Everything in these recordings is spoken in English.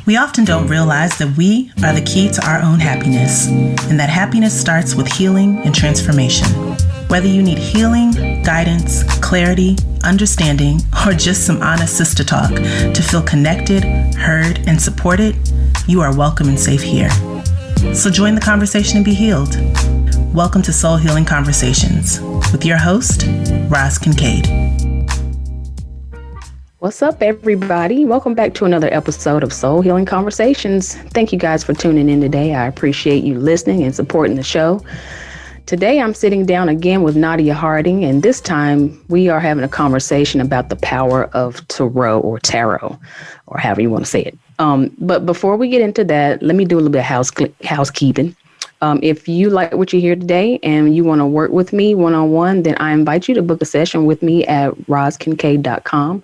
We often don't realize that we are the key to our own happiness, and that happiness starts with healing and transformation. Whether you need healing, guidance, clarity, understanding, or just some honest sister talk to feel connected, heard, and supported, you are welcome and safe here. So join the conversation and be healed. Welcome to Soul Healing Conversations with your host, Roz Kincaid. What's up, everybody? Welcome back to another episode of Soul Healing Conversations. Thank you guys for tuning in today. I appreciate you listening and supporting the show. Today, I'm sitting down again with Nadia Harding, and this time we are having a conversation about the power of tarot, or however you want to say it. But before we get into that, let me do a little bit of housekeeping. If you like what you hear today and you want to work with me one-on-one, then I invite you to book a session with me at rozkincaid.com.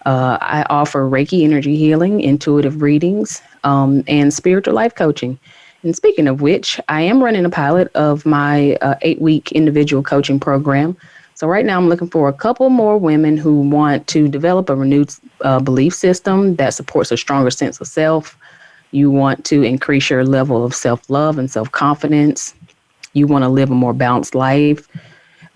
I offer Reiki energy healing, intuitive readings, and spiritual life coaching. And speaking of which, I am running a pilot of my 8-week individual coaching program. So right now I'm looking for a couple more women who want to develop a renewed belief system that supports a stronger sense of self. You want to increase your level of self-love and self-confidence. You want to live a more balanced life.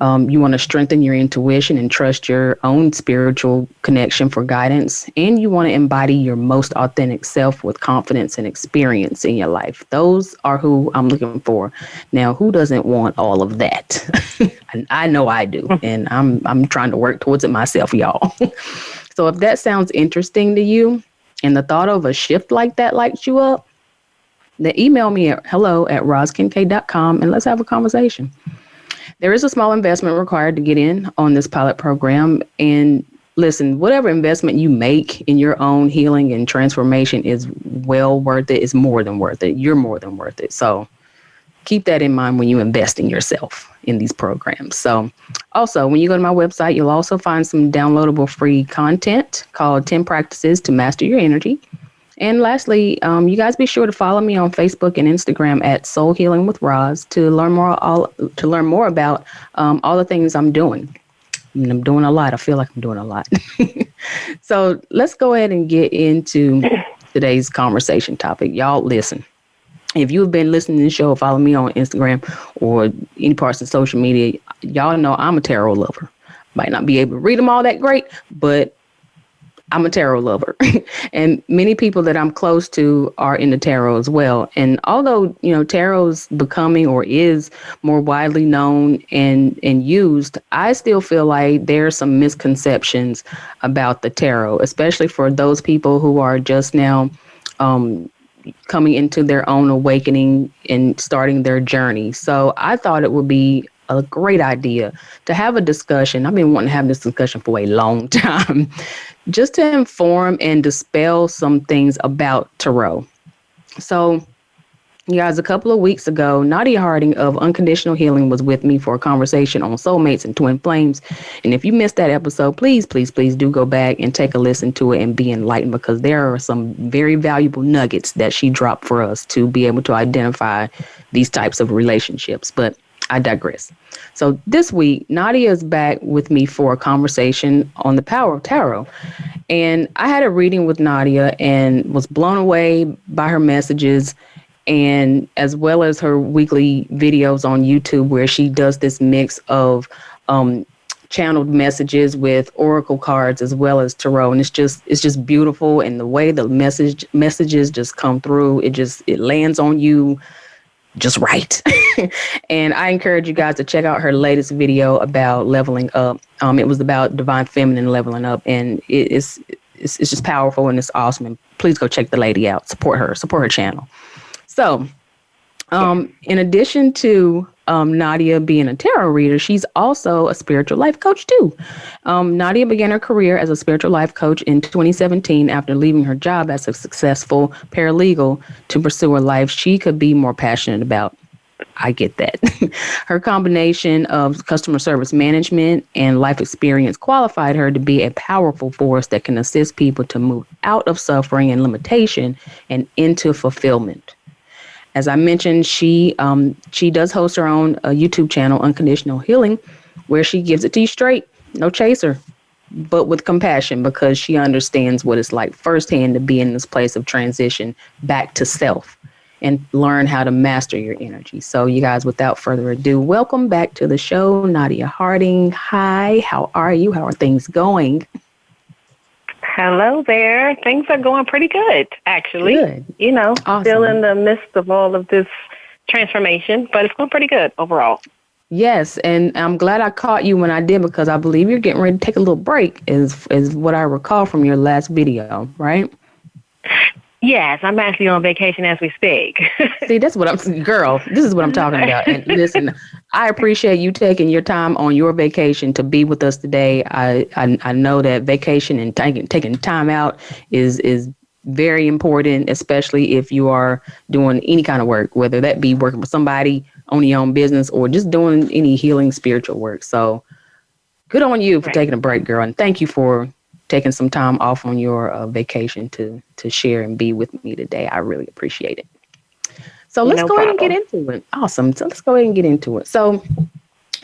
You want to strengthen your intuition and trust your own spiritual connection for guidance. And you want to embody your most authentic self with confidence and experience in your life. Those are who I'm looking for. Now, who doesn't want all of that? I know I do. And I'm trying to work towards it myself, y'all. So if that sounds interesting to you and the thought of a shift like that lights you up, then email me at hello@rozkincaid.com and let's have a conversation. There is a small investment required to get in on this pilot program. And listen, whatever investment you make in your own healing and transformation is well worth it. It's more than worth it. You're more than worth it. So keep that in mind when you invest in yourself in these programs. So also, when you go to my website, you'll also find some downloadable free content called 10 Practices to Master Your Energy. And lastly, you guys be sure to follow me on Facebook and Instagram at Soul Healing with Roz to learn more about all the things I'm doing. And I'm doing a lot. I feel like I'm doing a lot. So let's go ahead and get into today's conversation topic. Y'all listen. If you've been listening to the show, follow me on Instagram or any parts of social media, y'all know I'm a tarot lover. Might not be able to read them all that great, but I'm a tarot lover. And many people that I'm close to are into tarot as well. And although, tarot's becoming or is more widely known and used, I still feel like there are some misconceptions about the tarot, especially for those people who are just now coming into their own awakening and starting their journey. So I thought it would be a great idea to have a discussion. I've been wanting to have this discussion for a long time, just to inform and dispel some things about tarot. So, you guys, a couple of weeks ago, Nadia Harding of Unconditional Healing was with me for a conversation on soulmates and twin flames. And if you missed that episode, please do go back and take a listen to it and be enlightened, because there are some very valuable nuggets that she dropped for us to be able to identify these types of relationships. But I digress. So this week, Nadia is back with me for a conversation on the power of tarot. And I had a reading with Nadia and was blown away by her messages, and as well as her weekly videos on YouTube, where she does this mix of channeled messages with oracle cards as well as tarot. And it's just beautiful. And the way the messages just come through, it lands on you just right. And I encourage you guys to check out her latest video about leveling up. It was about divine feminine leveling up, and it's just powerful and it's awesome. And please go check the lady out. Support her channel. So, in addition to Nadia being a tarot reader, she's also a spiritual life coach too. Nadia began her career as a spiritual life coach in 2017 after leaving her job as a successful paralegal to pursue a life she could be more passionate about. I get that. Her combination of customer service management and life experience qualified her to be a powerful force that can assist people to move out of suffering and limitation and into fulfillment. As I mentioned, she does host her own YouTube channel, Unconditional Healing, where she gives it to you straight, no chaser. but with compassion, because she understands what it's like firsthand to be in this place of transition back to self and learn how to master your energy. So you guys, without further ado, welcome back to the show, Nadia Harding. Hi, how are you? How are things going? Hello there. Things are going pretty good, actually. Good. Awesome. Still in the midst of all of this transformation, but it's going pretty good overall. Yes, and I'm glad I caught you when I did, because I believe you're getting ready to take a little break, is what I recall from your last video, right? Yes, I'm actually on vacation as we speak. See, that's what this is what I'm talking about. And listen, I appreciate you taking your time on your vacation to be with us today. I know that vacation and taking time out is very important, especially if you are doing any kind of work, whether that be working with somebody, owning your own business, or just doing any healing spiritual work. So good on you for taking a break, girl. And thank you for taking some time off on your vacation to share and be with me today. I really appreciate it. So let's go ahead and get into it. Awesome. So let's go ahead and get into it. So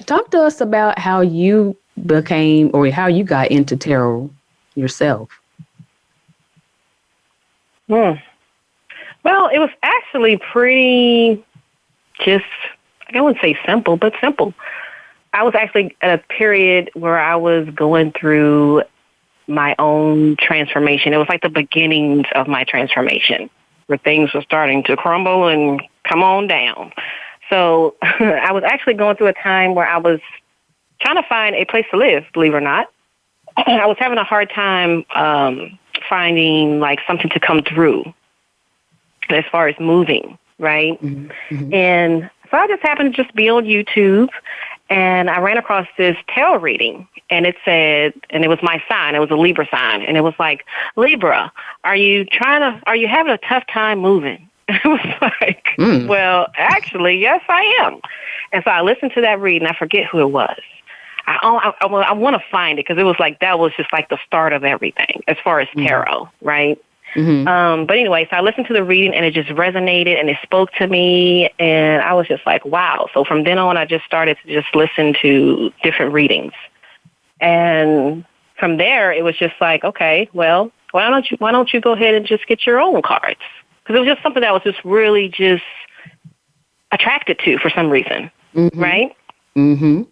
talk to us about how you became, or how you got into tarot yourself. Well, it was actually pretty I wouldn't say simple, but simple. I was actually at a period where I was going through my own transformation. It was like the beginnings of my transformation, where things were starting to crumble and come on down. So I was actually going through a time where I was trying to find a place to live, believe it or not. I was having a hard time finding like something to come through as far as moving, right? Mm-hmm. And so I just happened to just be on YouTube, and I ran across this tarot reading, and it said, and it was my sign, it was a Libra sign, and it was like, Libra, are you having a tough time moving? It was like, well, actually, yes, I am. And so I listened to that reading. I forget who it was. I want to find it, because it was like, that was just like the start of everything as far as tarot, right? Mm-hmm. But anyway, so I listened to the reading, and it just resonated, and it spoke to me, and I was just like, wow. So from then on, I just started to just listen to different readings. And from there, it was just like, okay, well, why don't you go ahead and just get your own cards? Because it was just something that I was just really just attracted to for some reason, right? Mm-hmm.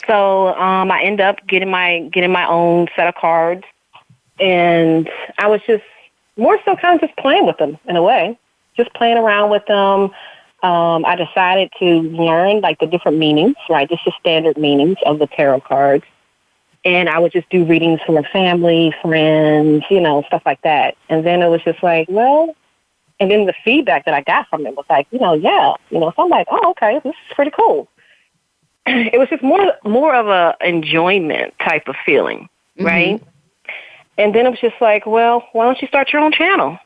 So I ended up getting my own set of cards, and I was just more so kind of just playing with them in a way, just playing around with them. I decided to learn like the different meanings, right? Just the standard meanings of the tarot cards. And I would just do readings for family, friends, stuff like that. And then it was just like, well, and then the feedback that I got from it was like, yeah. So I'm like, oh, okay, this is pretty cool. It was just more of a enjoyment type of feeling, right? Mm-hmm. And then it was just like, well, why don't you start your own channel?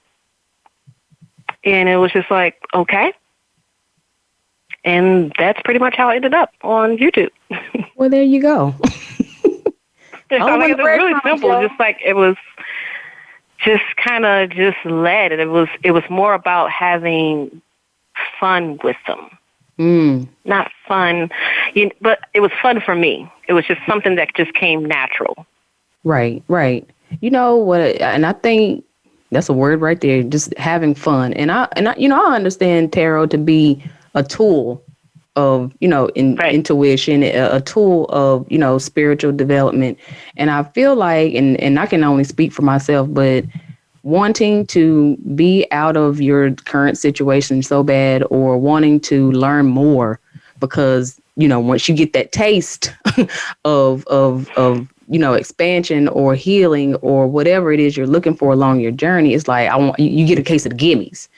And it was just like, okay. And that's pretty much how I ended up on YouTube. Well, there you go. It's really simple. Just like it was just kind of just led. And it was more about having fun with them. Not fun, but it was fun for me. It was just something that just came natural. Right. You know what? And I think that's a word right there. Just having fun. And I understand tarot to be a tool of, intuition, a tool of, spiritual development. And I feel like, and I can only speak for myself, but wanting to be out of your current situation so bad, or wanting to learn more, because, once you get that taste of expansion or healing or whatever it is you're looking for along your journey, it's like, you get a case of the gimmies.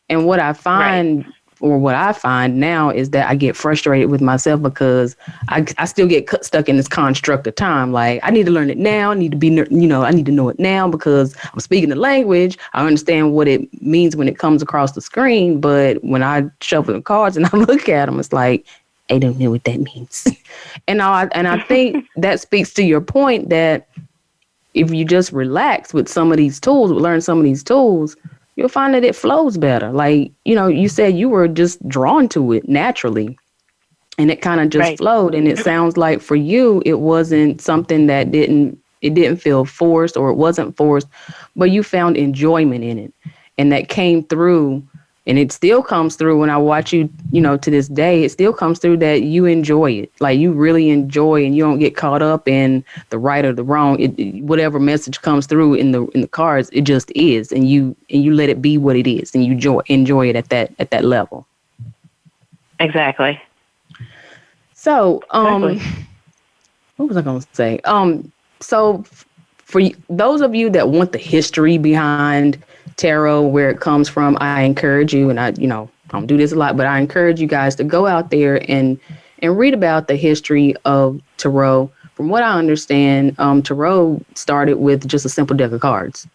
And what I find, or what I find now, is that I get frustrated with myself, because I still get stuck in this construct of time. Like, I need to learn it now. I need to I need to know it now, because I'm speaking the language. I understand what it means when it comes across the screen. But when I shuffle the cards and I look at them, it's like, I don't know what that means. And I think that speaks to your point that if you just relax with some of these tools, learn some of these tools, you'll find that it flows better. Like, you said you were just drawn to it naturally, and it kind of just flowed. And it sounds like for you, it wasn't something that didn't it didn't feel forced or it wasn't forced, but you found enjoyment in it. And that came through, and it still comes through when I watch you, to this day, it still comes through that you enjoy it. Like you really enjoy, and you don't get caught up in the right or the wrong. Whatever message comes through in the cards, it just is. And you let it be what it is, and you enjoy it at that level. Exactly. So, what was I going to say? So for those of you that want the history behind tarot, where it comes from, I encourage you, and I don't do this a lot, but I encourage you guys to go out there and read about the history of tarot. From what I understand, tarot started with just a simple deck of cards,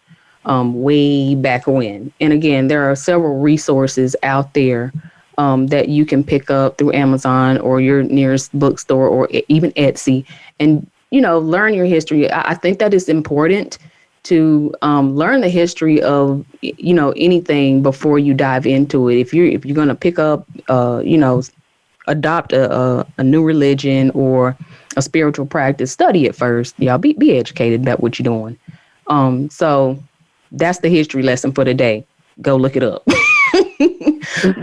way back when. And again, there are several resources out there that you can pick up through Amazon or your nearest bookstore or even Etsy, and learn your history. I think that is important to learn the history of anything before you dive into it. If you're going to pick up adopt a new religion or a spiritual practice, study it first. Y'all be educated about what you're doing. So that's the history lesson for today. Go look it up.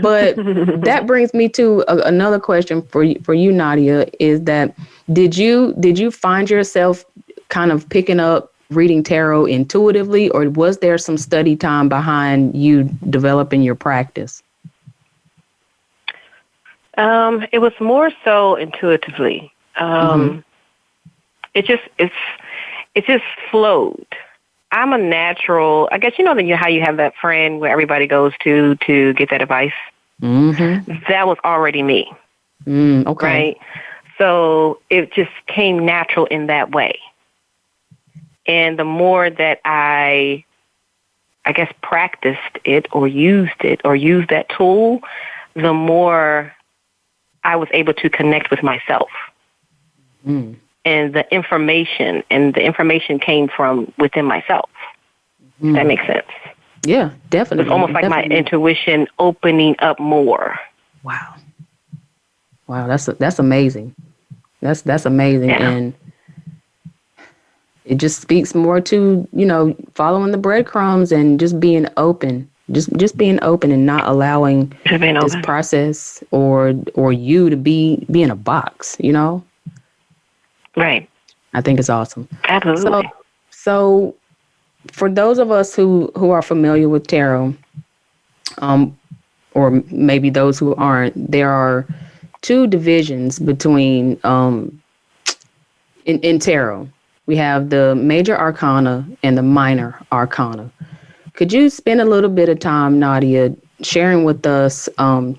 But that brings me to another question for you, Nadia, is that did you find yourself kind of picking up reading tarot intuitively, or was there some study time behind you developing your practice? It was more so intuitively. It just flowed. I'm a natural. I guess how you have that friend where everybody goes to get that advice. Mm-hmm. That was already me. Okay. Right. So it just came natural in that way. And the more that I guess practiced it or used that tool, the more I was able to connect with myself. And the information came from within myself. If that makes sense. Yeah, definitely. It's almost like my intuition opening up more. Wow, that's amazing. That's amazing. Yeah. And it just speaks more to, following the breadcrumbs and just being open. Just being open and not allowing this process or you to be in a box, Right. I think it's awesome. Absolutely. So for those of us who are familiar with tarot, or maybe those who aren't, there are two divisions between in tarot. We have the major arcana and the minor arcana. Could you spend a little bit of time, Nadia, sharing with us,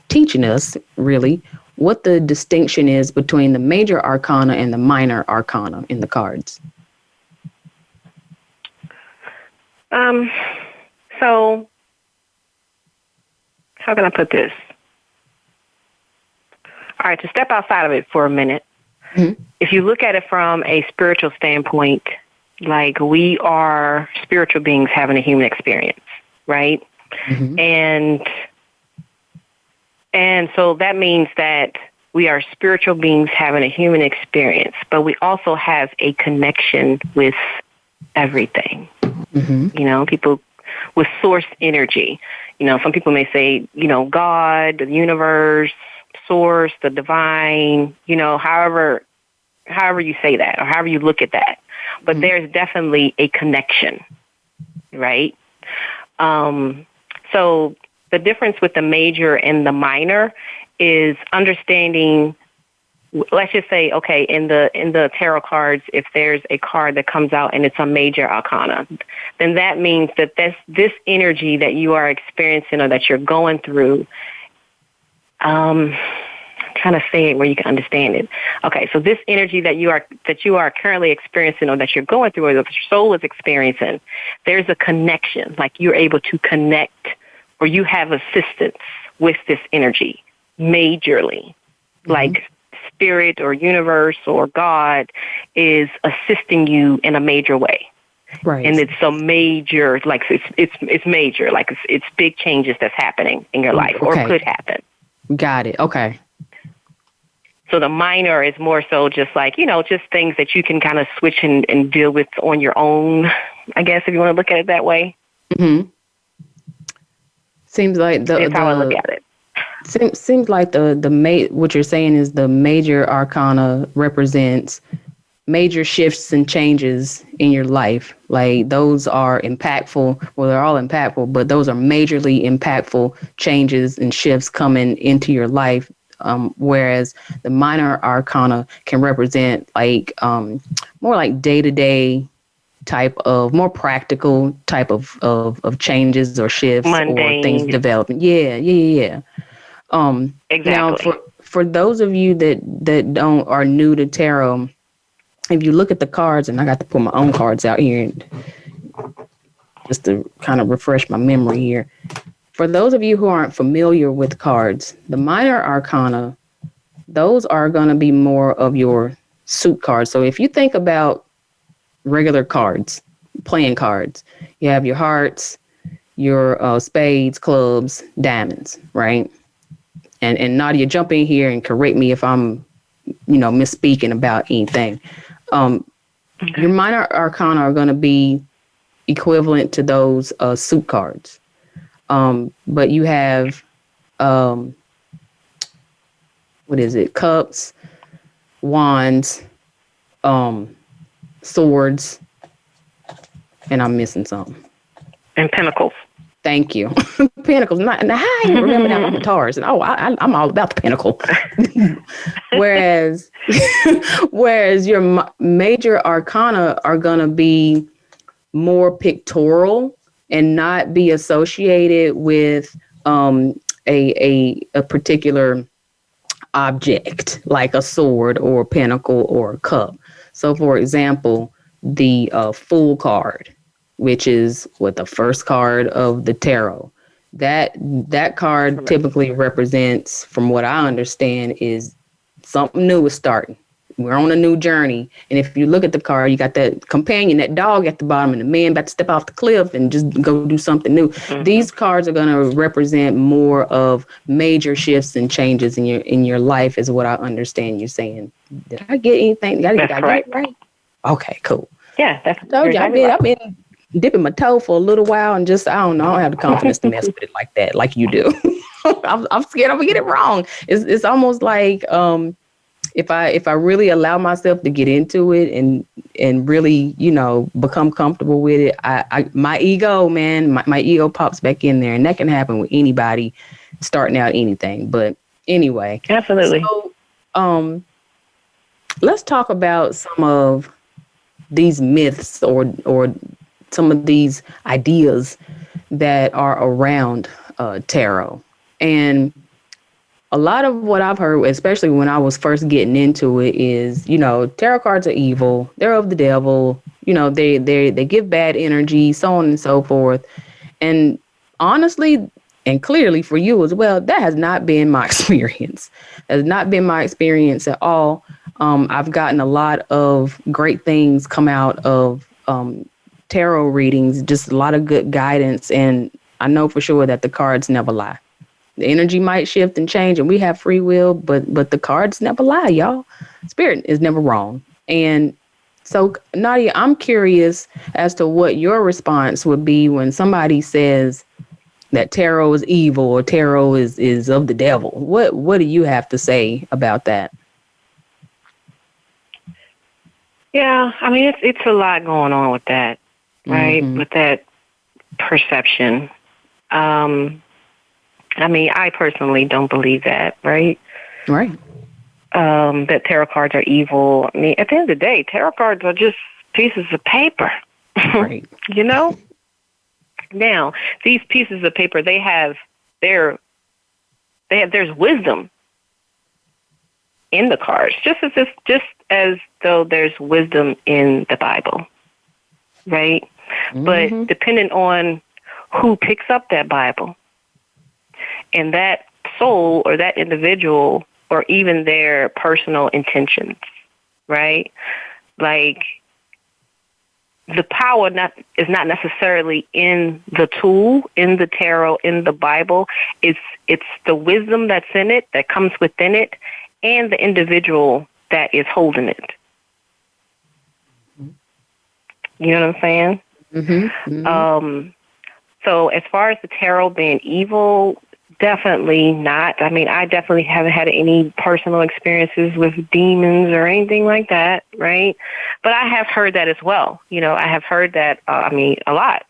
teaching us really what the distinction is between the major arcana and the minor arcana in the cards? So how can I put this? All right, to step outside of it for a minute, if you look at it from a spiritual standpoint, like we are spiritual beings having a human experience, right? And so that means that we are spiritual beings having a human experience, but we also have a connection with everything. People with source energy. Some people may say, God, the universe, source, the divine, however you say that or however you look at that. But there's definitely a connection, right? So the difference with the major and the minor is understanding. Let's just say, okay, in the tarot cards, if there's a card that comes out and it's a major arcana, then that means that this energy that you are experiencing or that you're going through. I'm trying to say it where you can understand it. Okay, so this energy that you are currently experiencing or that you're going through or that your soul is experiencing, there's a connection. Like you're able to connect or you have assistance with this energy majorly. Like spirit or universe or God is assisting you in a major way. Right. And it's a major, like it's major, like it's big changes that's happening in your life or could happen. Got it. Okay. So the minor is more so just like, just things that you can kind of switch and deal with on your own, I guess, if you want to look at it that way. Mm-hmm. Seems like That's how I look at it. Seems like what you're saying is the major arcana represents major shifts and changes in your life. Like those are impactful. Well, they're all impactful, but those are majorly impactful changes and shifts coming into your life. Whereas the minor arcana can represent like more like day-to-day type of more practical type of changes or shifts Mundane. or things developing. Yeah. Exactly. Now for those of you that are new to tarot, if you look at the cards, and I got to pull my own cards out here and just to kind of refresh my memory here. For those of you who aren't familiar with cards, the minor arcana, those are going to be more of your suit cards. So if you think about regular cards, playing cards, you have your hearts, your spades, clubs, diamonds, right? And Nadia, jump in here and correct me if I'm, misspeaking about anything. Your minor arcana are going to be equivalent to those suit cards. But you have, cups, wands, swords, and I'm missing something. And pentacles. Thank you. Pentacles. Now, how I even remember that on Taurus? And I'm all about the pentacle. whereas your major arcana are going to be more pictorial and not be associated with a particular object like a sword or a pentacle or a cup. So, for example, the Fool card, which is the first card of the tarot. That card typically represents, from what I understand, is something new is starting. We're on a new journey. And if you look at the card, you got that companion, that dog at the bottom, and the man about to step off the cliff and just go do something new. Mm-hmm. These cards are going to represent more of major shifts and changes in your life, is what I understand you saying. Did I get anything? Did I get it right? Okay, cool. Yeah, that's told you I've been dipping my toe for a little while and just, I don't have the confidence to mess with it like that, like you do. I'm scared I'm gonna get it wrong. It's almost like if I really allow myself to get into it and really, become comfortable with it, my ego, man, my ego pops back in there, and that can happen with anybody starting out anything. But anyway. Absolutely. So let's talk about some of these myths or some of these ideas that are around tarot. And a lot of what I've heard, especially when I was first getting into it, is, tarot cards are evil. They're of the devil. They give bad energy, so on and so forth. And honestly, and clearly for you as well, that has not been my experience. That has not been my experience at all. I've gotten a lot of great things come out of tarot readings, just a lot of good guidance. And I know for sure that the cards never lie. The energy might shift and change and we have free will, but the cards never lie, y'all. Spirit is never wrong. And so, Nadia, I'm curious as to what your response would be when somebody says that tarot is evil or tarot is of the devil. What do you have to say about that? Yeah, I mean, it's a lot going on with that, right? Mm-hmm. With that perception. I mean, I personally don't believe that, right? Right. That tarot cards are evil. I mean, at the end of the day, tarot cards are just pieces of paper. Right. Now, these pieces of paper, there's wisdom in the cards, just as though there's wisdom in the Bible, right? Mm-hmm. But depending on who picks up that Bible and that soul or that individual or even their personal intentions, right? Like, the power is not necessarily in the tool, in the tarot, in the Bible. It's the wisdom that's in it, that comes within it, and the individual that is holding it. You know what I'm saying? Mm-hmm. Mm-hmm. So as far as the tarot being evil, definitely not. I mean, I definitely haven't had any personal experiences with demons or anything like that, right? But I have heard that as well. I have heard that, a lot.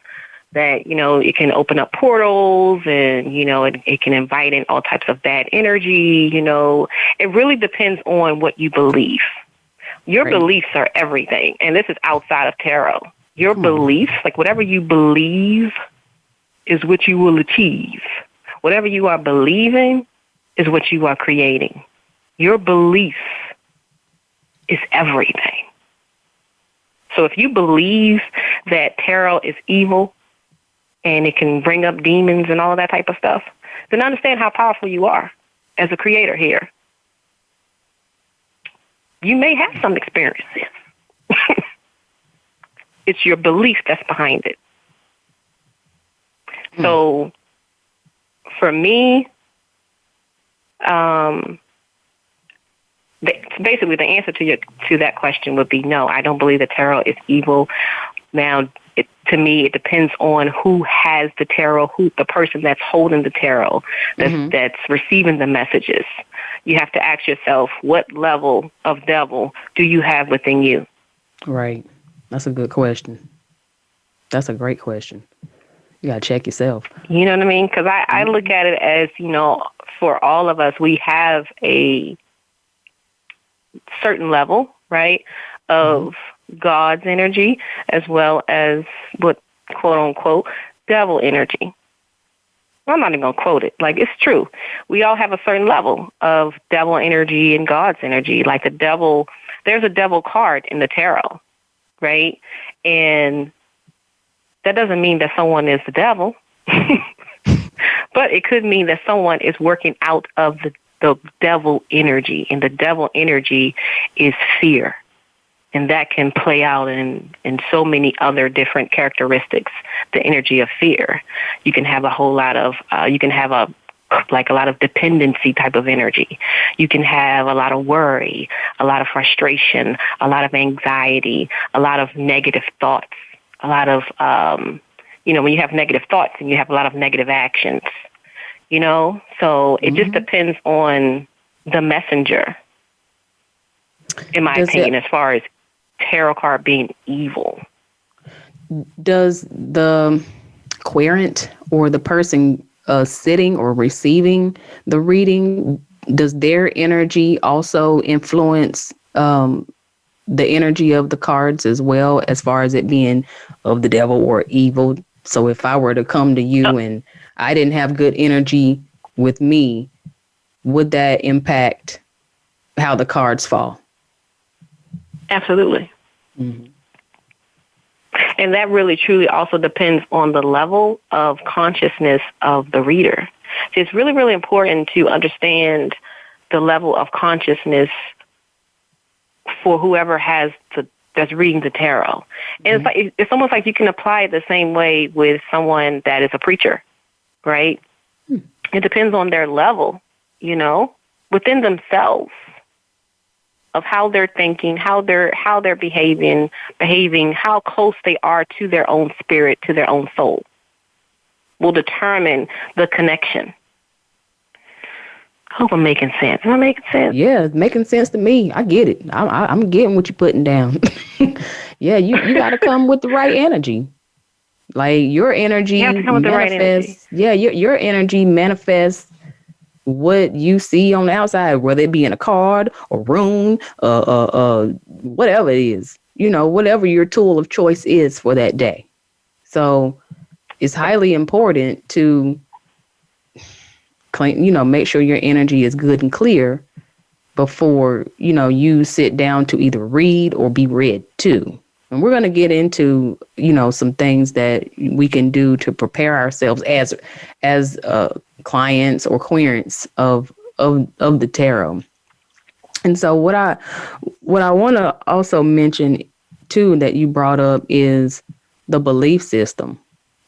That, it can open up portals and, it can invite in all types of bad energy. It really depends on what you believe. Your beliefs are everything. And this is outside of tarot. Your beliefs, like whatever you believe is what you will achieve. Whatever you are believing is what you are creating. Your belief is everything. So if you believe that tarot is evil and it can bring up demons and all of that type of stuff, then understand how powerful you are as a creator here. You may have some experiences. It's your belief that's behind it. So for me, basically the answer to that question would be no. I don't believe that tarot is evil. Now, to me, it depends on who has the tarot, who the person that's holding the tarot, that's receiving the messages. You have to ask yourself, what level of devil do you have within you? Right. That's a good question. That's a great question. You got to check yourself. You know what I mean? Because I look at it as, for all of us, we have a certain level, right, of God's energy as well as what, quote unquote, devil energy. I'm not even going to quote it. Like, it's true. We all have a certain level of devil energy and God's energy. Like the devil, there's a devil card in the tarot, right? And that doesn't mean that someone is the devil, but it could mean that someone is working out of the devil energy, and the devil energy is fear. And that can play out in so many other different characteristics. The energy of fear. You can have a whole lot of, a lot of dependency type of energy. You can have a lot of worry, a lot of frustration, a lot of anxiety, a lot of negative thoughts, a lot of, when you have negative thoughts and you have a lot of negative actions, So it just depends on the messenger, in my opinion, as far as tarot card being evil. Does the querent or the person sitting or receiving the reading, does their energy also influence the energy of the cards as well, as far as it being of the devil or evil? So if I were to come to you and I didn't have good energy with me, would that impact how the cards fall? Absolutely. Mm-hmm. And that really truly also depends on the level of consciousness of the reader. So it's really, really important to understand the level of consciousness for whoever that's reading the tarot. And it's almost like you can apply it the same way with someone that is a preacher, right? It depends on their level, within themselves, of how they're thinking, how they're behaving, how close they are to their own spirit, to their own soul, will determine the connection. I hope I'm making sense. Am I making sense? Yeah, it's making sense to me. I get it. I'm getting what you're putting down. Yeah, you got to come with the right energy. Like your energy manifests. Yeah, your energy manifests what you see on the outside, whether it be in a card, a room, whatever it is, whatever your tool of choice is for that day. So it's highly important to make sure your energy is good and clear before, you sit down to either read or be read to. And we're going to get into, some things that we can do to prepare ourselves as clients or querents of the tarot. And so what I want to also mention too that you brought up is the belief system.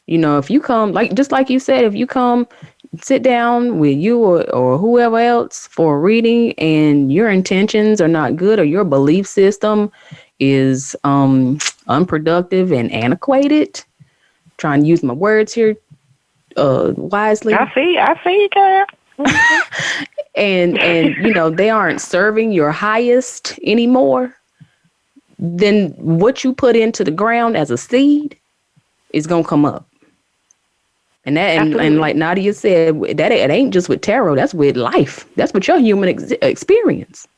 If you come, just like you said, if you come sit down with you or whoever else for a reading and your intentions are not good or your belief system is unproductive and antiquated, trying to use my words here wisely. I see you, girl. and they aren't serving your highest anymore, then what you put into the ground as a seed is going to come up. And that, and like Nadia said, that it ain't just with tarot. That's with life. That's with your human experience.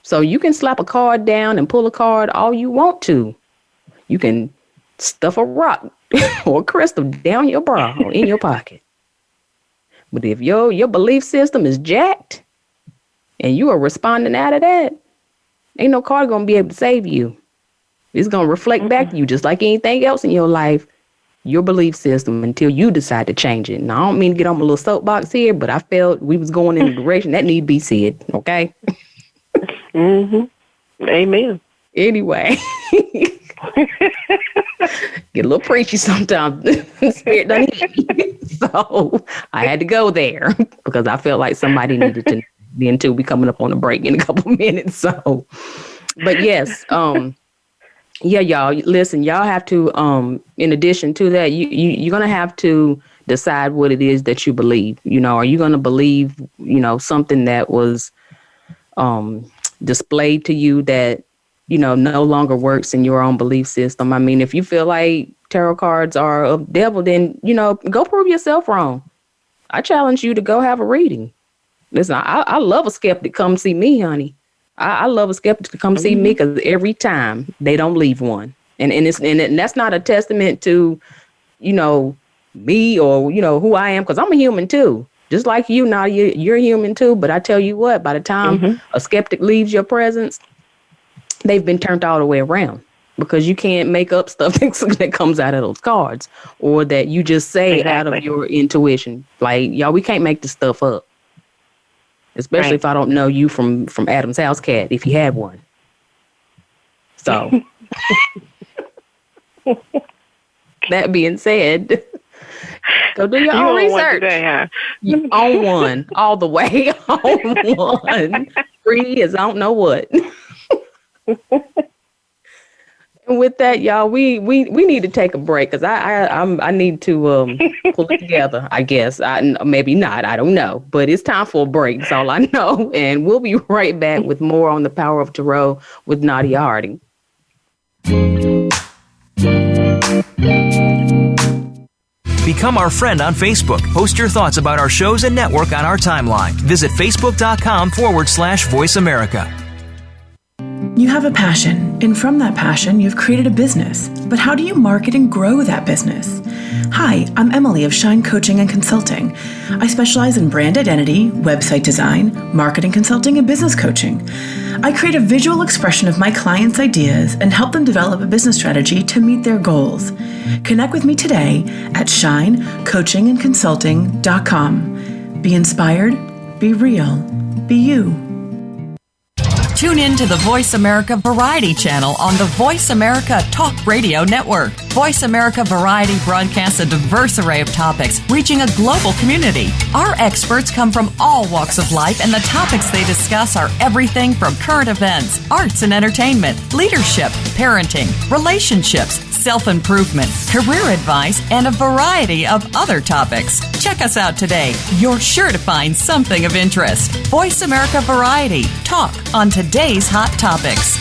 So you can slap a card down and pull a card all you want to. You can stuff a rock or a crystal down your bra or in your pocket. But if your belief system is jacked and you are responding out of that, ain't no card going to be able to save you. It's going to reflect back to you just like anything else in your life. Your belief system until you decide to change it. Now, I don't mean to get on my little soapbox here, but I felt we was going in a direction that need to be said, okay? Amen. Anyway. Get a little preachy sometimes. Spirit doesn't hit me. So I had to go there because I felt like somebody needed to then too. We coming up on a break in a couple minutes. So, but yes, yeah, y'all, listen, y'all have to, in addition to that, you're going to have to decide what it is that you believe. Are you going to believe, something that was displayed to you that, no longer works in your own belief system? I mean, if you feel like tarot cards are of the devil, then, go prove yourself wrong. I challenge you to go have a reading. Listen, I love a skeptic. Come see me, honey. I love a skeptic to come see me because every time they don't leave one. And that's not a testament to, me or, who I am, because I'm a human too. Just like you, now you're human too. But I tell you what, by the time a skeptic leaves your presence, they've been turned all the way around because you can't make up stuff that comes out of those cards or that you just say out of your intuition. Like, y'all, we can't make this stuff up. Especially if I don't know you from Adam's house cat, if you had one. So, that being said, go do your own research. Today, huh? You own one, all the way on one. Free as I don't know what. And with that, y'all, we need to take a break because I need to pull it together. I guess maybe not. I don't know, but it's time for a break. That's all I know, and we'll be right back with more on the power of tarot with Nadia Harding. Become our friend on Facebook. Post your thoughts about our shows and network on our timeline. Visit facebook.com/Voice America. You have a passion, and from that passion, you've created a business. But how do you market and grow that business? Hi, I'm Emily of Shine Coaching and Consulting. I specialize in brand identity, website design, marketing consulting, and business coaching. I create a visual expression of my clients' ideas and help them develop a business strategy to meet their goals. Connect with me today at shinecoachingandconsulting.com. Be inspired, be real, be you. Tune in to the Voice America Variety channel on the Voice America Talk Radio Network. Voice America Variety broadcasts a diverse array of topics, reaching a global community. Our experts come from all walks of life, and the topics they discuss are everything from current events, arts and entertainment, leadership, parenting, relationships, self-improvement, career advice, and a variety of other topics. Check us out today. You're sure to find something of interest. Voice America Variety. Talk on today's hot topics.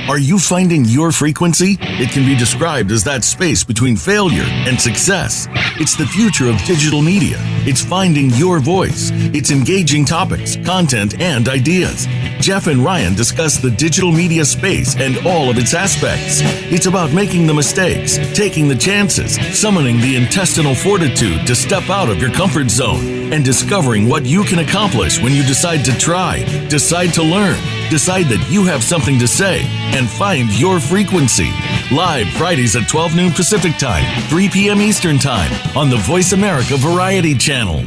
Are you finding your frequency? It can be described as that space between failure and success. It's the future of digital media. It's finding your voice. It's engaging topics, content, and ideas. Jeff and Ryan discuss the digital media space and all of its aspects. It's about making the mistakes, taking the chances, summoning the intestinal fortitude to step out of your comfort zone, and discovering what you can accomplish when you decide to try, decide to learn, decide that you have something to say, and find your frequency. Live Fridays at 12 noon Pacific Time, 3 p.m. Eastern Time on the Voice America Variety Channel.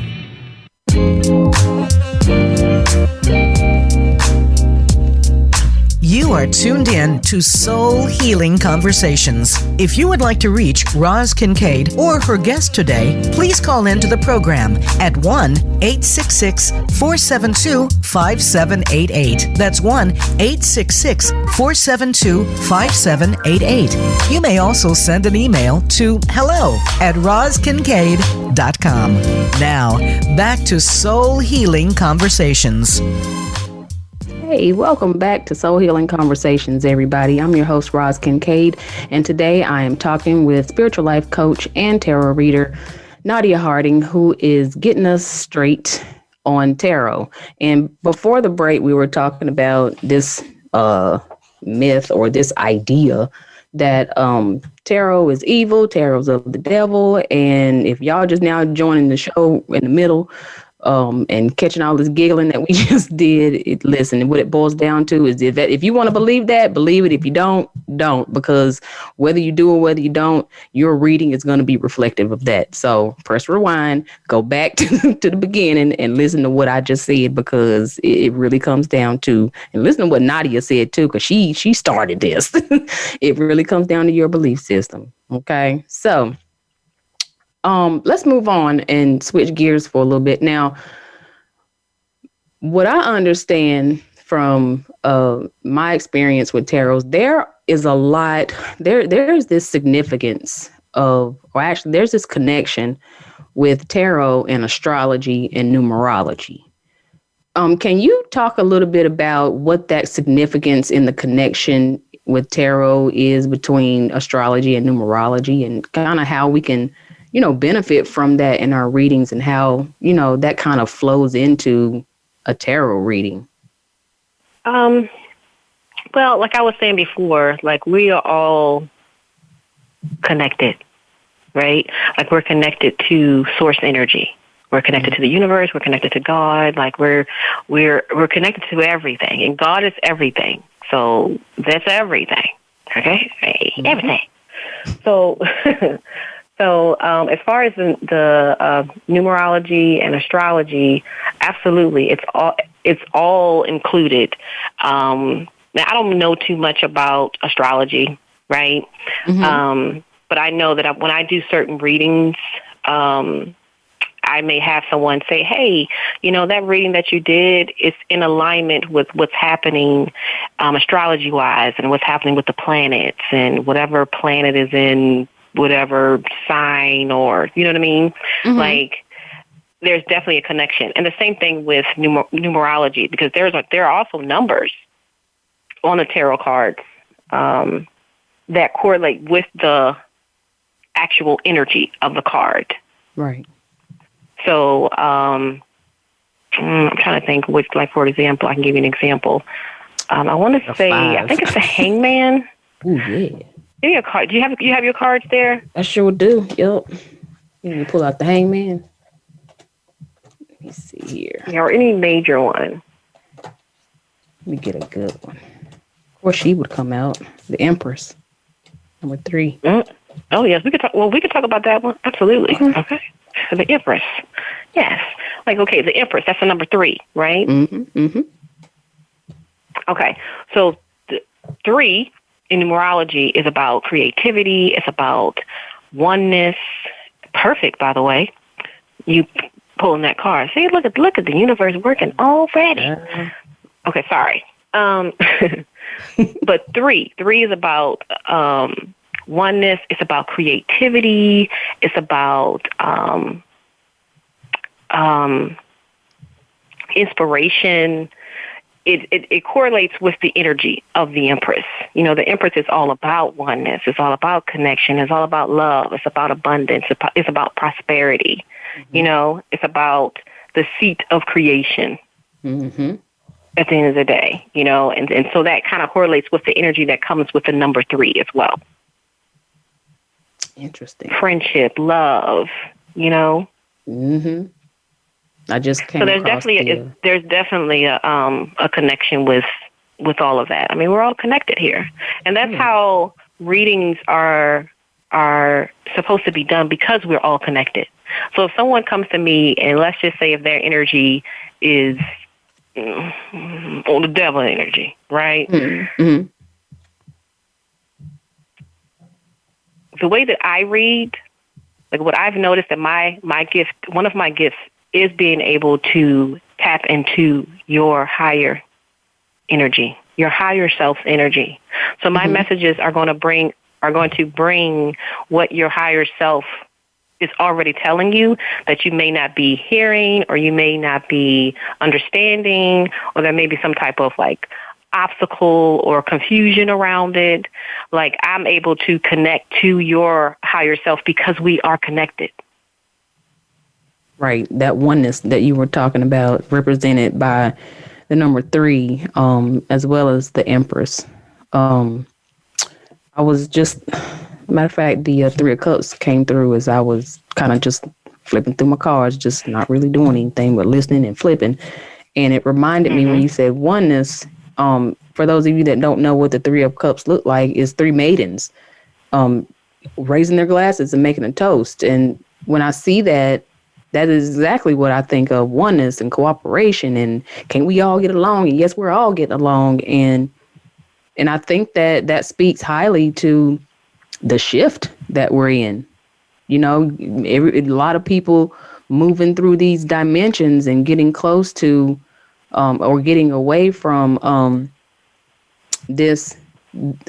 You are tuned in to Soul Healing Conversations. If you would like to reach Roz Kincaid or her guest today, please call into the program at 1-866-472-5788. That's 1-866-472-5788. You may also send an email to hello@rozkincaid.com. Now, back to Soul Healing Conversations. Hey, welcome back to Soul Healing Conversations, everybody. I'm your host, Roz Kincaid, and today I am talking with spiritual life coach and tarot reader, Nadia Harding, who is getting us straight on tarot. And before the break, we were talking about this myth or this idea that tarot is evil, tarot's of the devil, and if y'all just now joining the show in the middle, and catching all this giggling that we just did, listen, what it boils down to is if you want to believe that, believe it. If you don't, because whether you do or whether you don't, your reading is going to be reflective of that. So press rewind, go back to the beginning and listen to what I just said, because it really comes down to, and listen to what Nadia said too, because she started this. It really comes down to your belief system. Okay, so let's move on and switch gears for a little bit. Now, what I understand from my experience with tarot, there is a lot, there's this significance of, or actually there's this connection with tarot and astrology and numerology. Can you talk a little bit about what that significance in the connection with tarot is between astrology and numerology, and kind of how we can benefit from that in our readings, and how, that kind of flows into a tarot reading? Well, like I was saying before, like we are all connected, right? Like we're connected to source energy. We're connected to the universe. We're connected to God. Like we're connected to everything, and God is everything. So that's everything. Okay, everything. So. So as far as the numerology and astrology, absolutely, it's all included. Now, I don't know too much about astrology, right? Mm-hmm. But I know that when I do certain readings, I may have someone say, hey, that reading that you did is in alignment with what's happening astrology-wise, and what's happening with the planets, and whatever planet is in whatever sign, or you know what I mean? Mm-hmm. Like there's definitely a connection. And the same thing with numerology, because there are also numbers on the tarot cards that correlate with the actual energy of the card. Right. So I'm trying to think which, like, for example, I can give you an example. I want to say, 5. I think it's the Hangman. Oh, yeah. Give me a card. Do you have your cards there? I sure do. Yep. You pull out the Hangman. Let me see here. Yeah, or any major one. Let me get a good one. Of course, she would come out. The Empress, number 3. Mm. Oh yes, we could talk. Well, we could talk about that one. Absolutely. Mm-hmm. Okay. So the Empress. Yes. Like, okay, the Empress. That's the number 3, right? Mm-hmm. Mm-hmm. Okay. So 3. In numerology is about creativity. It's about oneness. Perfect, by the way. You pulling that card. See, look at the universe working already. Okay, sorry. But 3 is about oneness. It's about creativity. It's about inspiration. It correlates with the energy of the Empress. The Empress is all about oneness. It's all about connection. It's all about love. It's about abundance. It's about prosperity. Mm-hmm. It's about the seat of creation. Mm-hmm. At the end of the day, and so that kind of correlates with the energy that comes with the number 3 as well. Interesting. Friendship, love, Mm-hmm. I just came there's definitely a connection with all of that. I mean, we're all connected here, and that's how readings are supposed to be done, because we're all connected. So if someone comes to me, and let's just say if their energy is or the devil energy, right? Mm-hmm. The way that I read, like what I've noticed that my gift, one of my gifts is being able to tap into your higher energy, your higher self's energy. So my messages are going to bring what your higher self is already telling you that you may not be hearing, or you may not be understanding, or there may be some type of like obstacle or confusion around it. Like, I'm able to connect to your higher self because we are connected. Right. That oneness that you were talking about, represented by the number 3, as well as the Empress. I was just, matter of fact, the 3 of Cups came through as I was kind of just flipping through my cards, just not really doing anything but listening and flipping. And it reminded me when you said oneness, for those of you that don't know what the 3 of Cups look like, is 3 maidens raising their glasses and making a toast. And when I see that, that is exactly what I think of: oneness and cooperation, and can we all get along? And yes, we're all getting along. And I think that speaks highly to the shift that we're in. You know, a lot of people moving through these dimensions and getting close to or getting away from this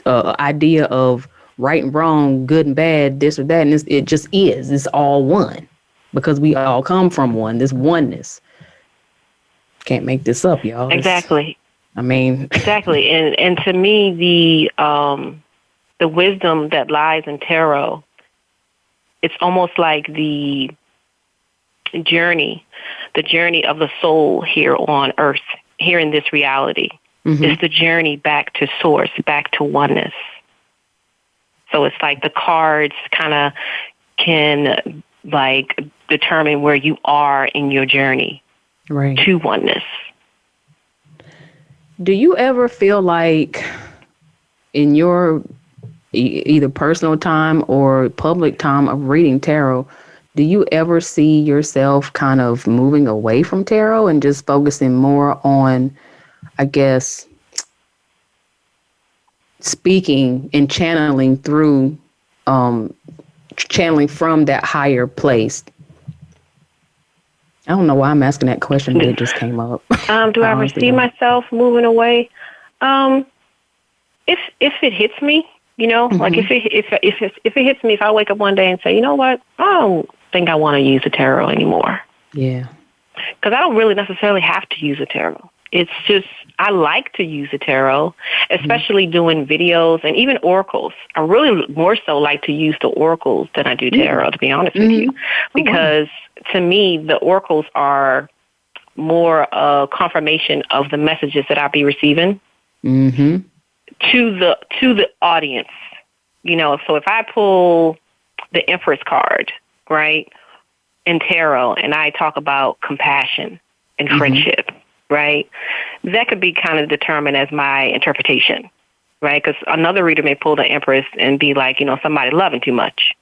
idea of right and wrong, good and bad, this or that. And it just is. It's all one, because we all come from one, this oneness. Can't make this up, y'all. Exactly. Exactly. And to me, the wisdom that lies in tarot, it's almost like the journey of the soul here on earth, here in this reality. It's the journey back to source, back to oneness. So it's like the cards kind of can like determine where you are in your journey to oneness. Do you ever feel like in your either personal time or public time of reading tarot, do you ever see yourself kind of moving away from tarot and just focusing more on, I guess, speaking and channeling through, channeling from that higher place? I don't know why I'm asking that question, but it just came up. Do I ever see myself moving away? If it hits me, you know, like if it hits me, if I wake up one day and say, you know what, I don't think I want to use the tarot anymore. Yeah. Because I don't really necessarily have to use a tarot. It's just, I like to use the tarot, especially doing videos and even oracles. I really more so like to use the oracles than I do tarot, to be honest with you. Because to me, the oracles are more a confirmation of the messages that I'll be receiving to the audience. You know, so if I pull the Empress card, right, in tarot, and I talk about compassion and friendship, right, that could be kind of determined as my interpretation, right? Because another reader may pull the Empress and be like, you know, somebody loving too much.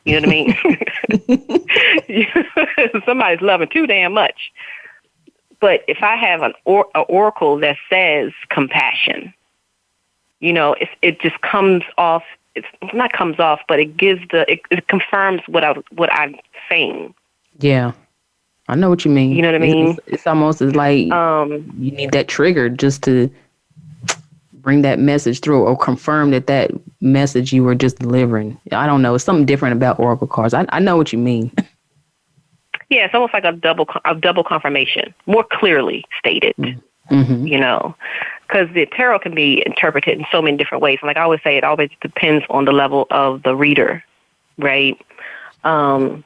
You know what I mean? Somebody's loving too damn much. But if I have an oracle that says compassion, you know, it just comes off. It's not comes off, but it gives it confirms what I'm saying. Yeah. I know what you mean. You know what I mean? It's almost as like you need that trigger just to bring that message through, or confirm that message you were just delivering. I don't know. It's something different about oracle cards. I know what you mean. Yeah, it's almost like a double confirmation, more clearly stated. You know, because the tarot can be interpreted in so many different ways. And like I always say, it always depends on the level of the reader, right? But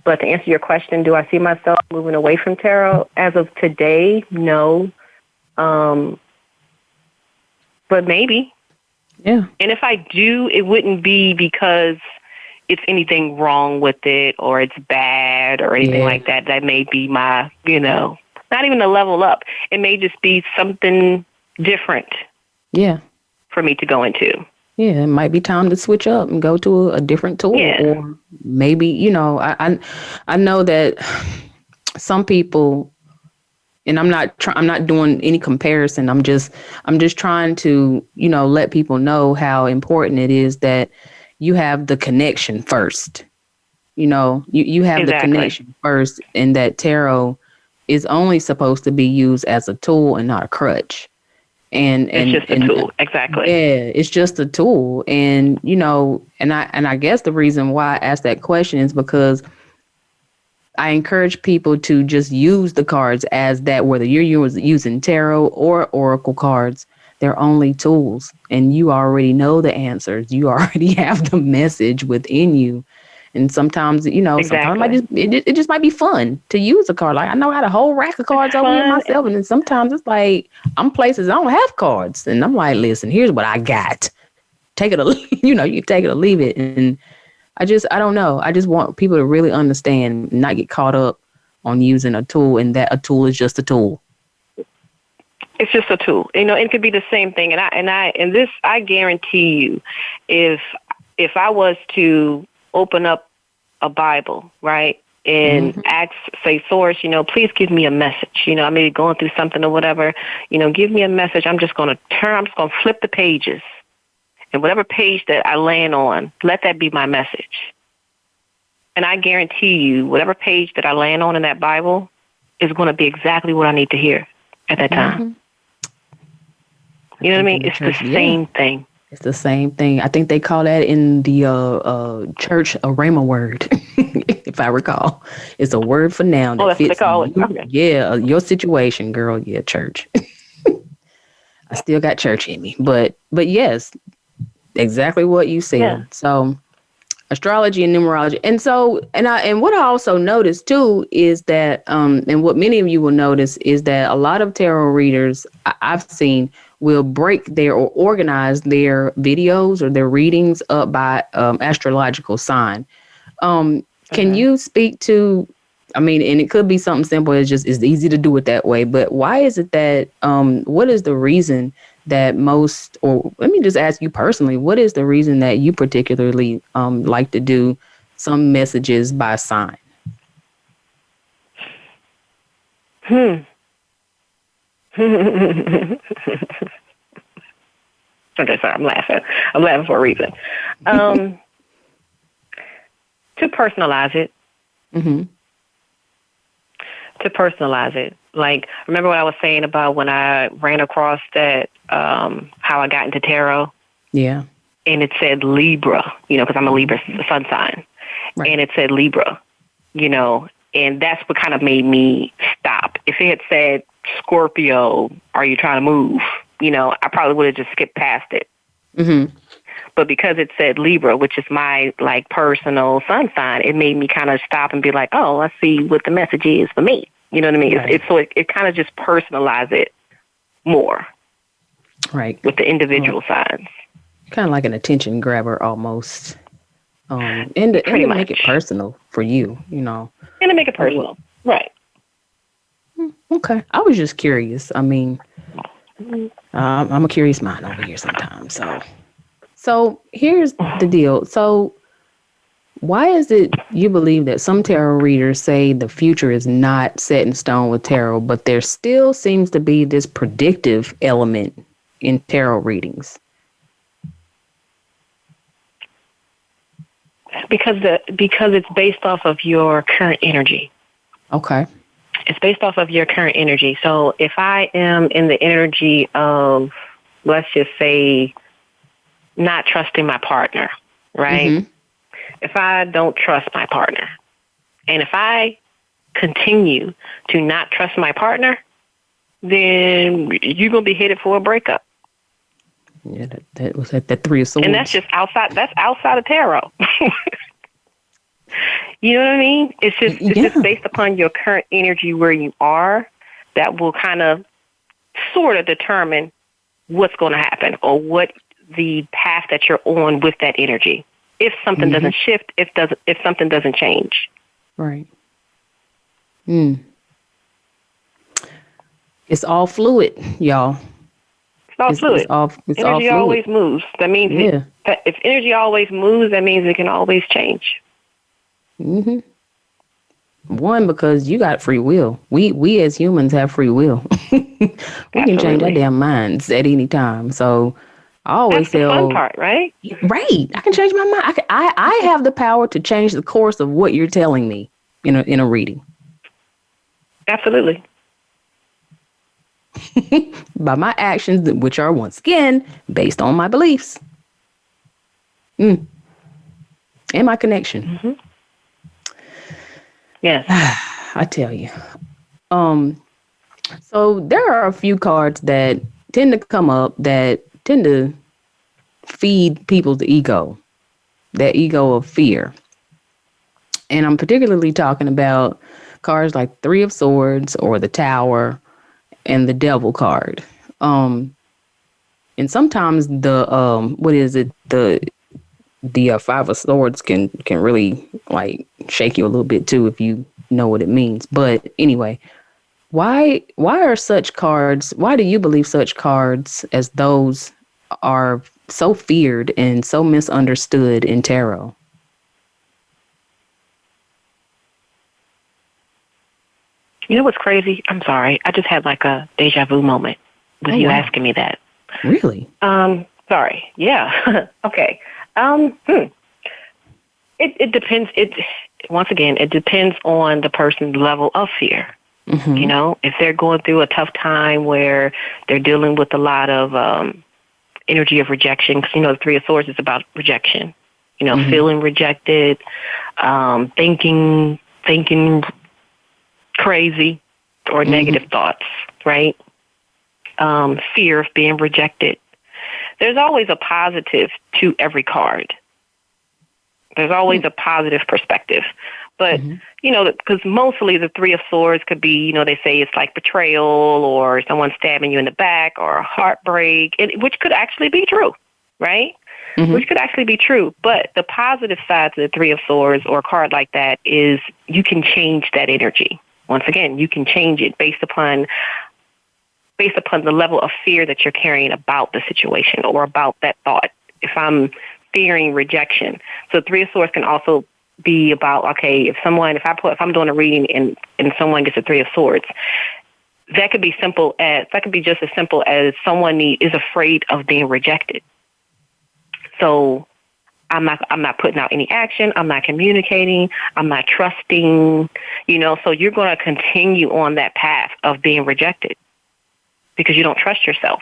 to answer your question, do I see myself moving away from tarot? As of today, no. But maybe. Yeah. And if I do, it wouldn't be because it's anything wrong with it or it's bad or anything like that. That may be my, you know, not even a level up. It may just be something different. Yeah. For me to go into. Yeah, it might be time to switch up and go to a different tool. Yeah. Or maybe, you know, I know that some people, And I'm not doing any comparison. I'm just trying to, let people know how important it is that you have the connection first. You have the connection first, and that tarot is only supposed to be used as a tool and not a crutch. And it's just a tool. Exactly. Yeah, it's just a tool. And, and I guess the reason why I asked that question is because I encourage people to just use the cards as that, whether you're using tarot or oracle cards, they're only tools, and you already know the answers. You already have the message within you. And sometimes, sometimes it just might be fun to use a card. Like, I know I got a whole rack of cards over here myself. And then sometimes it's like, I'm places I don't have cards. And I'm like, listen, here's what I got. Take it or, you take it or leave it. And I don't know. I just want people to really understand, not get caught up on using a tool, and that a tool is just a tool. It's just a tool. It could be the same thing. And I guarantee you, if I was to open up a Bible, right, and ask, say, source, please give me a message. I may be going through something or whatever, give me a message. I'm just going to flip the pages. And whatever page that I land on, let that be my message. And I guarantee you, whatever page that I land on in that Bible is going to be exactly what I need to hear at that time. You know what I mean? It's the same thing. It's the same thing. I think they call that in the church a rhema word, if I recall. It's a word for now that that's fits what they call it. Okay. Yeah, your situation, girl. Yeah, church. I still got church in me, but yes, exactly what you said. Yeah. So astrology and numerology, and what I also noticed too is that, and what many of you will notice is that a lot of tarot readers I've seen will break their or organize their videos or their readings up by astrological sign. Can you speak to, and it could be something simple. It's easy to do it that way. But why is it that, what is the reason that most, or let me just ask you personally, what is the reason that you particularly like to do some messages by sign? Okay, sorry, I'm laughing. I'm laughing for a reason. To personalize it. Mm-hmm. To personalize it. Like, remember what I was saying about when I ran across that, how I got into tarot? Yeah. And it said Libra, because I'm a Libra sun sign. Right. And it said Libra, and that's what kind of made me stop. If it had said Scorpio, are you trying to move? I probably would have just skipped past it. Mm-hmm. But because it said Libra, which is my personal sun sign, it made me kind of stop and be like, oh, let's see what the message is for me. You know what I mean? Right. It kind of just personalize it more. Right. With the individual signs. Kind of like an attention grabber almost. And to make it personal for you, And to make it personal. Right. Okay. I was just curious. I'm a curious mind over here sometimes. So here's the deal. So why is it you believe that some tarot readers say the future is not set in stone with tarot, but there still seems to be this predictive element in tarot readings? Because it's based off of your current energy. Okay. It's based off of your current energy. So if I am in the energy of, let's just say, not trusting my partner, right? Mm-hmm. If I don't trust my partner, and if I continue to not trust my partner, then you're going to be headed for a breakup. Yeah, that was at the Three of Swords. And that's just outside of tarot. You know what I mean? It's just based upon your current energy where you are, that will kind of sort of determine what's going to happen or what the path that you're on with that energy. If something doesn't shift, if something doesn't change. Right. It's all fluid, y'all. It's all fluid. It's energy all fluid. Always moves. That means if energy always moves, that means it can always change. Mm-hmm. One, because you got free will. We as humans have free will. We can change our damn minds at any time. So I always That's the fun part, right? Right. I can change my mind. I have the power to change the course of what you're telling me in a reading. Absolutely. By my actions, which are once again based on my beliefs. And my connection. Mm-hmm. Yes. I tell you. So there are a few cards that tend to come up that tend to feed people's ego, that ego of fear. And I'm particularly talking about cards like Three of Swords or the Tower and the Devil card. And sometimes the Five of Swords can really like shake you a little bit too if you know what it means. But anyway, why are such cards? Why do you believe such cards as those are so feared and so misunderstood in tarot? You know what's crazy? I'm sorry. I just had like a deja vu moment with you asking me that. Really? Sorry. Yeah. Okay. It depends. Once again, it depends on the person's level of fear. Mm-hmm. You know, if they're going through a tough time where they're dealing with a lot of energy of rejection, because, the Three of Swords is about rejection. Feeling rejected, thinking crazy or negative thoughts, right? Fear of being rejected. There's always a positive to every card. There's always a positive perspective. But, because mostly the Three of Swords could be, they say it's like betrayal or someone stabbing you in the back or heartbreak, which could actually be true, right? Which could actually be true. But the positive side to the Three of Swords or a card like that is you can change that energy. Once again, you can change it based upon the level of fear that you're carrying about the situation or about that thought. If I'm fearing rejection. So Three of Swords can also be about, okay, if I'm doing a reading and someone gets a Three of Swords, that could be just as simple as someone is afraid of being rejected. So I'm not putting out any action. I'm not communicating. I'm not trusting, so you're going to continue on that path of being rejected because you don't trust yourself.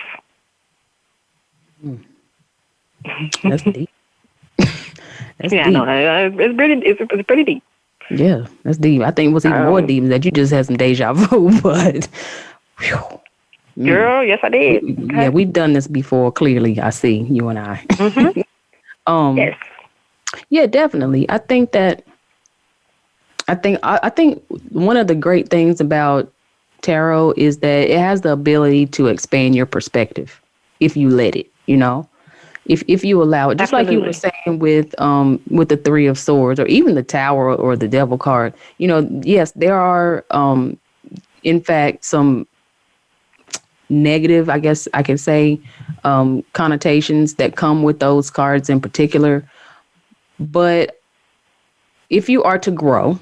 That's deep. That's deep. No, it's pretty deep. Yeah, that's deep. I think what's even more deep is that you just had some deja vu, but girl, yes, I did. Okay. Yeah, we've done this before. Clearly, I see you and I. Yes. Yeah, definitely. I think one of the great things about tarot is that it has the ability to expand your perspective if you let it. If you allow it, just Absolutely. like you were saying with the Three of Swords or even the Tower or the Devil card. Yes, there are in fact some negative, I guess I can say, connotations that come with those cards in particular. But if you are to grow,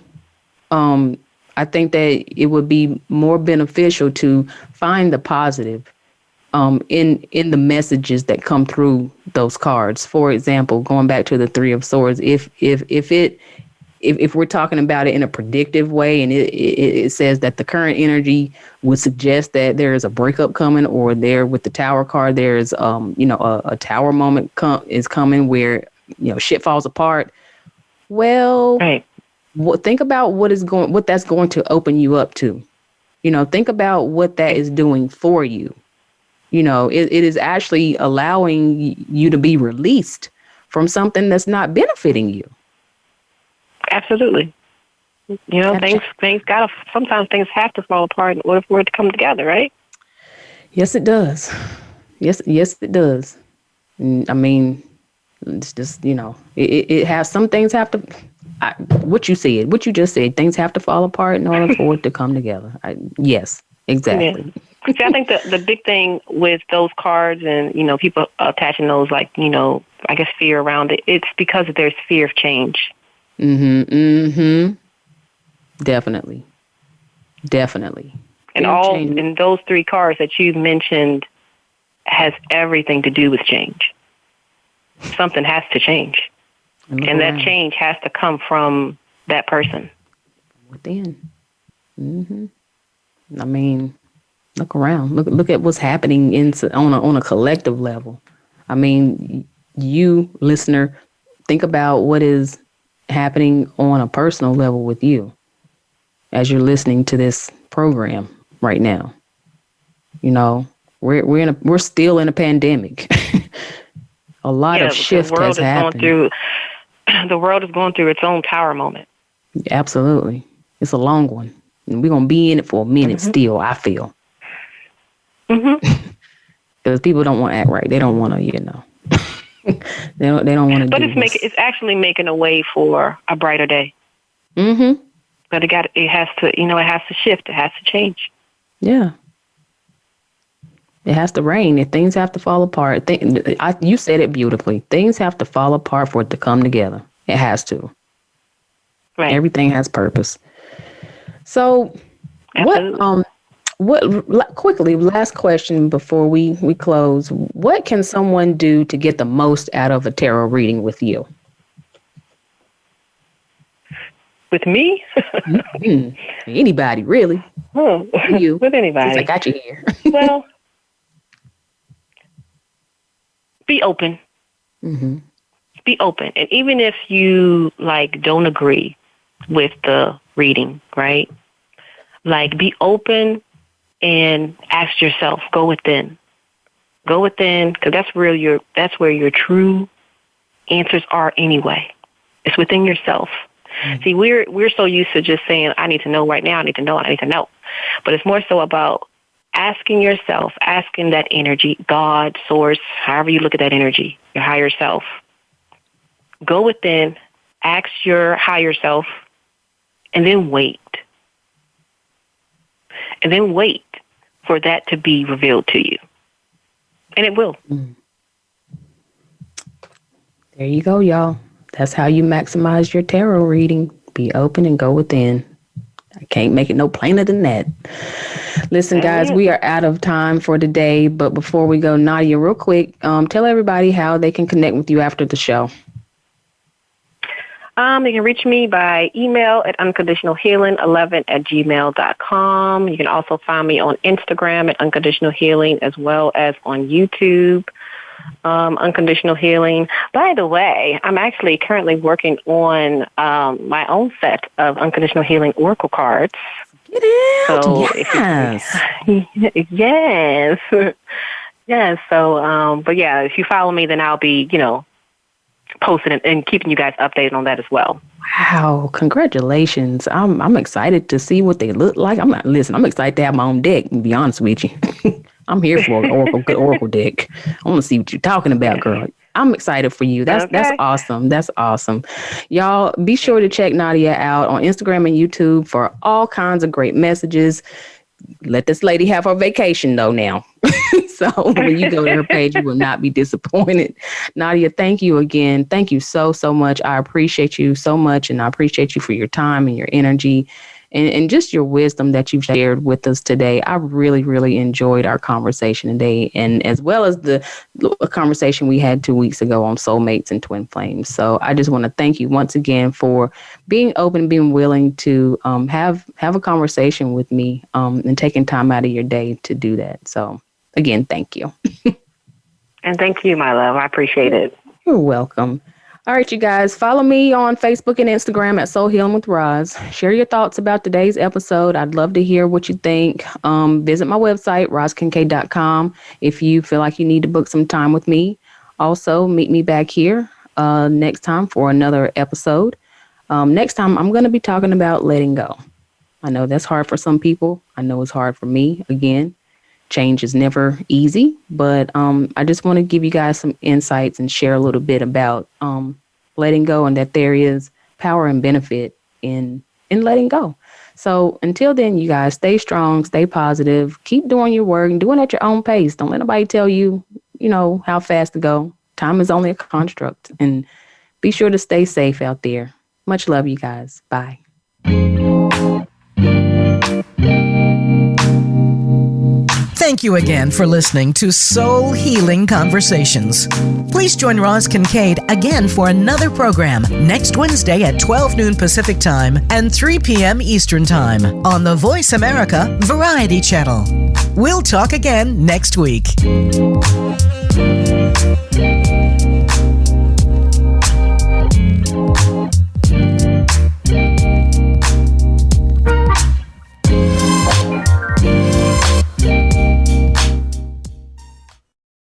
I think that it would be more beneficial to find the positive in the messages that come through those cards. For example, going back to the Three of Swords, if we're talking about it in a predictive way, and it says that the current energy would suggest that there is a breakup coming, or there with the Tower card, there's a tower moment is coming where shit falls apart. Well, right. Think about what that's going to open you up to. Think about what that is doing for you. It is actually allowing you to be released from something that's not benefiting you. Sometimes things have to fall apart in order for it to come together, right? Yes, it does. Yes, it does. I mean, it's just, it has, some things have to, what you just said, things have to fall apart in order for it to come together. Yes, exactly. Yeah. See, I think the big thing with those cards and, people attaching those, I guess fear around it, it's because there's fear of change. Definitely. Definitely. And those 3 cards that you mentioned has everything to do with change. Something has to change. And that change has to come from that person. Within. I mean, look around. Look at what's happening on a collective level. I mean, you, listener, think about what is happening on a personal level with you as you're listening to this program right now. You know, we're still in a pandemic. A lot of shift has happened. The world is going through its own tower moment. Absolutely. It's a long one. And we're going to be in it for a minute still, I feel. Because people don't want to act right. They don't want to, they don't want to But it's actually making a way for a brighter day. But it has to shift. It has to change. Yeah. It has to rain. If things have to fall apart. You said it beautifully. Things have to fall apart for it to come together. It has to. Right. Everything has purpose. So, absolutely. Quickly, last question before we close. What can someone do to get the most out of a tarot reading with you? With me? Anybody, really. You. With anybody. Since I got you here. Well, be open. Be open. And even if you, don't agree with the reading, right? Be open and ask yourself, go within, because that's where your true answers are anyway. It's within yourself. See, we're so used to just saying, I need to know right now, I need to know. But it's more so about asking yourself, asking that energy, God, source, however you look at that energy, your higher self. Go within, ask your higher self, and then wait. And then wait for that to be revealed to you. And it will. There you go, y'all. That's how you maximize your tarot reading. Be open and go within. I can't make it no plainer than that. Listen, guys, we are out of time for today. But before we go, Nadia, real quick, tell everybody how they can connect with you after the show. You can reach me by email at unconditionalhealing11@gmail.com. You can also find me on Instagram at Unconditional Healing, as well as on YouTube, Unconditional Healing. By the way, I'm actually currently working on my own set of Unconditional Healing Oracle cards. Get out. So yes. Yes. So, but yeah, if you follow me, then I'll be, posting and keeping you guys updated on that as well. Wow, congratulations. I'm excited to see what they look like. I'm excited to have my own deck, to be honest with you. I'm here for a good Oracle deck. I want to see what you're talking about, girl. I'm excited for you. That's awesome. That's awesome. Y'all, be sure to check Nadia out on Instagram and YouTube for all kinds of great messages. Let this lady have her vacation, though, now. So when you go to her page, you will not be disappointed. Nadia, thank you again. Thank you so much. I appreciate you so much, and I appreciate you for your time and your energy and just your wisdom that you've shared with us today. I really, really enjoyed our conversation today, and as well as the conversation we had 2 weeks ago on soulmates and twin flames. So I just want to thank you once again for being open, being willing to have a conversation with me and taking time out of your day to do that. So again, thank you. And thank you, my love. I appreciate it. You're welcome. All right, you guys, follow me on Facebook and Instagram at Soul Healing with Roz. Share your thoughts about today's episode. I'd love to hear what you think. Visit my website, rozkincaid.com, if you feel like you need to book some time with me. Also, meet me back here next time for another episode. Next time, I'm going to be talking about letting go. I know that's hard for some people. I know it's hard for me. Again, change is never easy, but I just want to give you guys some insights and share a little bit about letting go, and that there is power and benefit in letting go. So until then, you guys, stay strong, stay positive, keep doing your work and doing it at your own pace. Don't let nobody tell you, how fast to go. Time is only a construct, and be sure to stay safe out there. Much love, you guys. Bye. Thank you again for listening to Soul Healing Conversations. Please join Roz Kincaid again for another program next Wednesday at 12 noon Pacific Time and 3 p.m. Eastern Time on the Voice America Variety Channel. We'll talk again next week.